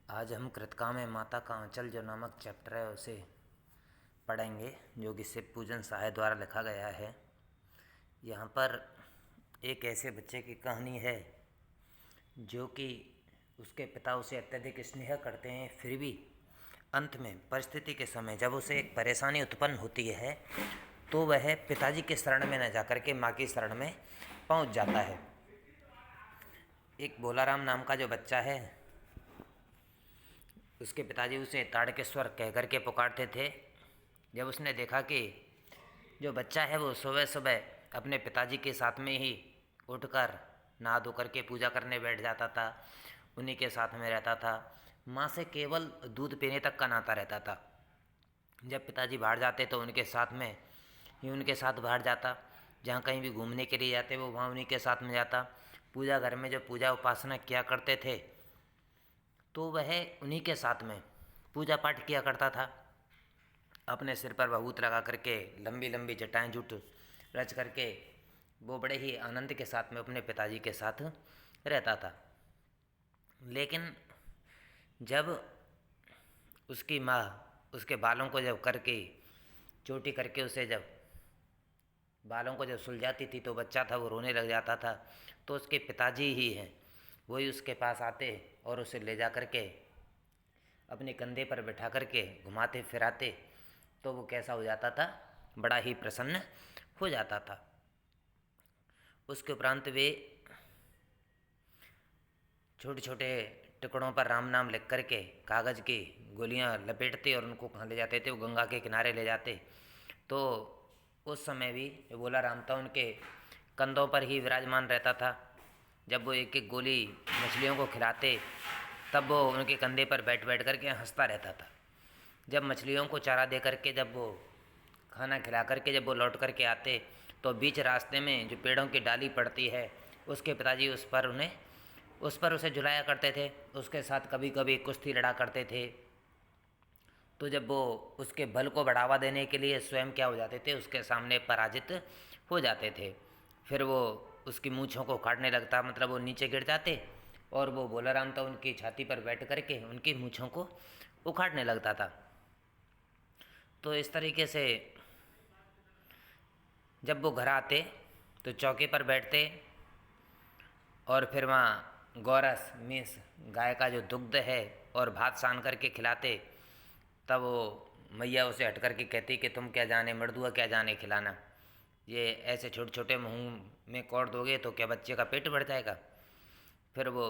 आज हम कृतका में माता का आंचल जो नामक चैप्टर है उसे पढ़ेंगे, जो कि शिव पूजन सहाय द्वारा लिखा गया है। यहाँ पर एक ऐसे बच्चे की कहानी है जो कि उसके पिता उसे अत्यधिक स्नेह करते हैं, फिर भी अंत में परिस्थिति के समय जब उसे एक परेशानी उत्पन्न होती है तो वह पिताजी के शरण में न जाकर के माँ की शरण में पहुँच जाता है। एक भोलाराम नाम का जो बच्चा है, उसके पिताजी उसे ताड़केश्वर कह कर के पुकारते थे। जब उसने देखा कि जो बच्चा है वो सुबह सुबह अपने पिताजी के साथ में ही उठकर नहा धो करके पूजा करने बैठ जाता था, उन्हीं के साथ में रहता था, माँ से केवल दूध पीने तक का नाता रहता था। जब पिताजी बाहर जाते तो उनके साथ में ही उनके साथ बाहर जाता, जहाँ कहीं भी घूमने के लिए जाते वो वहाँ उन्हीं के साथ में जाता। पूजा घर में जो पूजा उपासना किया करते थे तो वह उन्हीं के साथ में पूजा पाठ किया करता था। अपने सिर पर भभूत लगा करके लंबी लंबी जटाएं जुट रच करके वो बड़े ही आनंद के साथ में अपने पिताजी के साथ रहता था। लेकिन जब उसकी माँ उसके बालों को जब करके चोटी करके उसे जब बालों को जब सुलझाती थी तो बच्चा था वो रोने लग जाता था, तो उसके पिताजी ही हैं वही उसके पास आते और उसे ले जा करके अपने कंधे पर बैठा करके घुमाते फिराते, तो वो कैसा हो जाता था, बड़ा ही प्रसन्न हो जाता था। उसके उपरांत वे छोटे छोटे टुकड़ों पर राम नाम लिख करके कागज़ की गोलियां लपेटते और उनको कहाँ ले जाते थे, वो गंगा के किनारे ले जाते। तो उस समय भी बोला राम था उनके कंधों पर ही विराजमान रहता था। जब वो एक एक गोली मछलियों को खिलाते तब वो उनके कंधे पर बैठ बैठ करके हंसता रहता था। जब मछलियों को चारा दे करके जब वो खाना खिला करके जब वो लौट करके आते तो बीच रास्ते में जो पेड़ों की डाली पड़ती है उसके पिताजी उस पर उसे झुलाया करते थे, उसके साथ कभी कभी कुश्ती लड़ा करते थे। तो जब वो उसके बल को बढ़ावा देने के लिए स्वयं क्या हो जाते थे, उसके सामने पराजित हो जाते थे। फिर वो उसकी मूँछों को काटने लगता, मतलब वो नीचे गिर जाते और वो बोलाराम तो उनकी छाती पर बैठ करके उनकी मूँछों को उखाड़ने लगता था। तो इस तरीके से जब वो घर आते तो चौके पर बैठते और फिर वहाँ गौरस मीन्स गाय का जो दुग्ध है और भात सान करके खिलाते। तब वो मैया उसे हट करके कहती कि तुम क्या जाने मर्दुआ, क्या जाने खिलाना, ये ऐसे छोटे छोटे मुँह में कोड़ दोगे तो क्या बच्चे का पेट भर जाएगा। फिर वो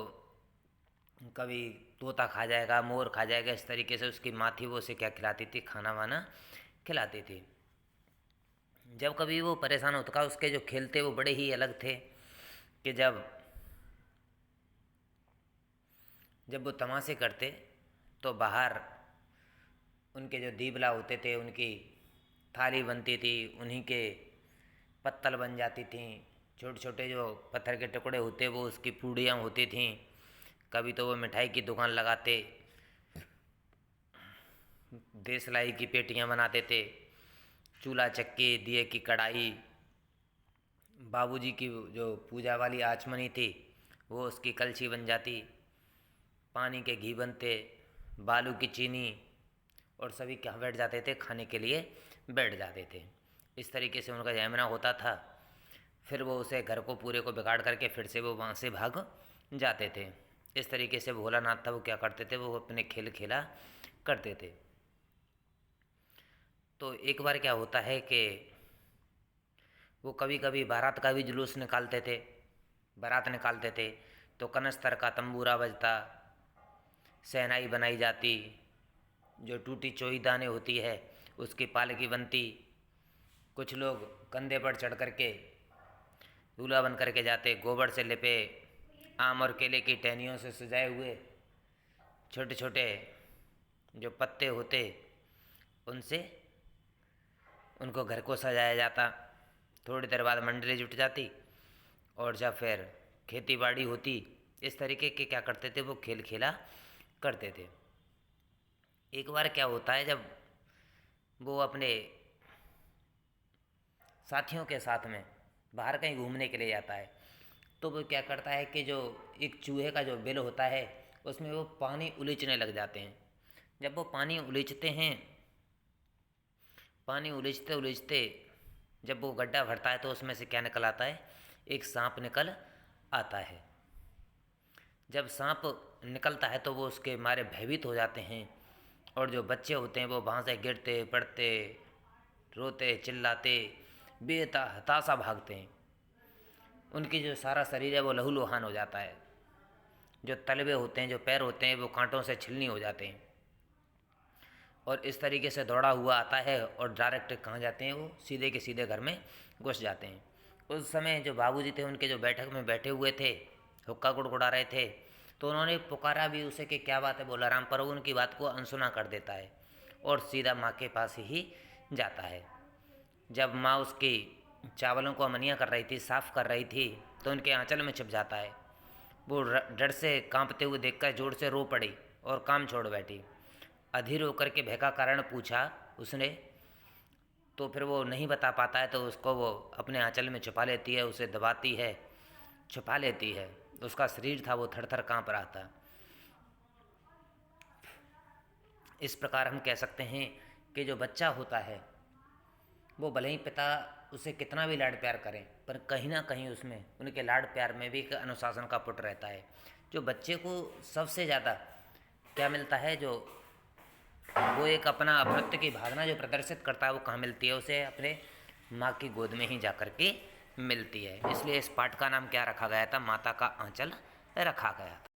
कभी तोता खा जाएगा, मोर खा जाएगा, इस तरीके से उसकी माँ थी वो उसे क्या खिलाती थी, खाना वाना खिलाती थी। जब कभी वो परेशान होता, उसके जो खेल थे वो बड़े ही अलग थे कि जब जब वो तमाशे करते तो बाहर उनके जो दीबला होते थे उनकी थाली बनती थी, उन्हीं के पत्तल बन जाती थीं। छोटे छोटे जो पत्थर के टुकड़े होते वो उसकी पूड़ियाँ होती थीं। कभी तो वो मिठाई की दुकान लगाते, देसलाई की पेटियाँ बनाते थे, चूल्हा चक्की, दिए की कढ़ाई, बाबूजी की जो पूजा वाली आचमनी थी वो उसकी कलछी बन जाती, पानी के घी बनते, बालू की चीनी, और सभी कहाँ बैठ जाते थे, खाने के लिए बैठ जाते थे। इस तरीके से उनका जयमना होता था। फिर वो उसे घर को पूरे को बिगाड़ करके फिर से वो वहाँ से भाग जाते थे। इस तरीके से भोलानाथ था वो क्या करते थे, वो अपने खेल खेला करते थे। तो एक बार क्या होता है कि वो कभी कभी बारात का भी जुलूस निकालते थे, बारात निकालते थे तो कनस्तर का तंबूरा बजता, शहनाई बनाई जाती, जो टूटी चोई दाने होती है उसकी पालकी बनती, कुछ लोग कंधे पर चढ़ करके दूल्हा बन करके जाते, गोबर से लिपे आम और केले की टहनियों से सजाए हुए छोटे छोटे जो पत्ते होते उनसे उनको घर को सजाया जाता। थोड़ी देर बाद मंडली जुट जाती और जब फिर खेती बाड़ी होती, इस तरीके के क्या करते थे वो खेल खेला करते थे। एक बार क्या होता है, जब वो अपने साथियों के साथ में बाहर कहीं घूमने के लिए जाता है तो वो क्या करता है कि जो एक चूहे का जो बिल होता है उसमें वो पानी उलीचने लग जाते हैं। जब वो पानी उलीचते हैं, पानी उलीचते उलीचते जब वो गड्ढा भरता है तो उसमें से क्या निकल आता है? एक सांप निकल आता है। जब सांप निकलता है तो वो उसके मारे भयभीत हो जाते हैं, और जो बच्चे होते हैं वो वहाँ से गिरते पड़ते, रोते चिल्लाते, हताशा भागते हैं। उनकी जो सारा शरीर है वो लहूलुहान हो जाता है। जो तलवे होते हैं, जो पैर होते हैं, वो कांटों से छिलनी हो जाते हैं। और इस तरीके से दौड़ा हुआ आता है और डायरेक्ट कहाँ जाते हैं? वो सीधे के सीधे घर में घुस जाते हैं। उस समय जो बाबूजी थे उनके जो बैठक में बैठे हुए थे, हुक्का गुड़गुड़ा रहे थे, तो उन्होंने पुकारा भी उसे कि क्या बात है बोला राम, पर वो उनकी बात को अनसुना कर देता है और सीधा माँ के पास ही जाता है। जब माँ उसकी चावलों को अमनिया कर रही थी, साफ़ कर रही थी, तो उनके आंचल में छिप जाता है। वो डर से कांपते हुए देखकर जोर से रो पड़ी और काम छोड़ बैठी। अधीर होकर के भय का कारण पूछा उसने, तो फिर वो नहीं बता पाता है, तो उसको वो अपने आंचल में छुपा लेती है, उसे दबाती है, छुपा लेती है। उसका शरीर था वो थर थर काँप रहा था। इस प्रकार हम कह सकते हैं कि जो बच्चा होता है वो भले ही पिता उसे कितना भी लाड प्यार करें, पर कहीं ना कहीं उसमें उनके लाड प्यार में भी एक अनुशासन का पुट रहता है। जो बच्चे को सबसे ज़्यादा क्या मिलता है? जो वो एक अपना अपनत्व की भावना जो प्रदर्शित करता है, वो कहाँ मिलती है? उसे अपने माँ की गोद में ही जा कर के मिलती है। इसलिए इस पाठ का नाम क्या रखा गया था? माता का आंचल रखा गया था।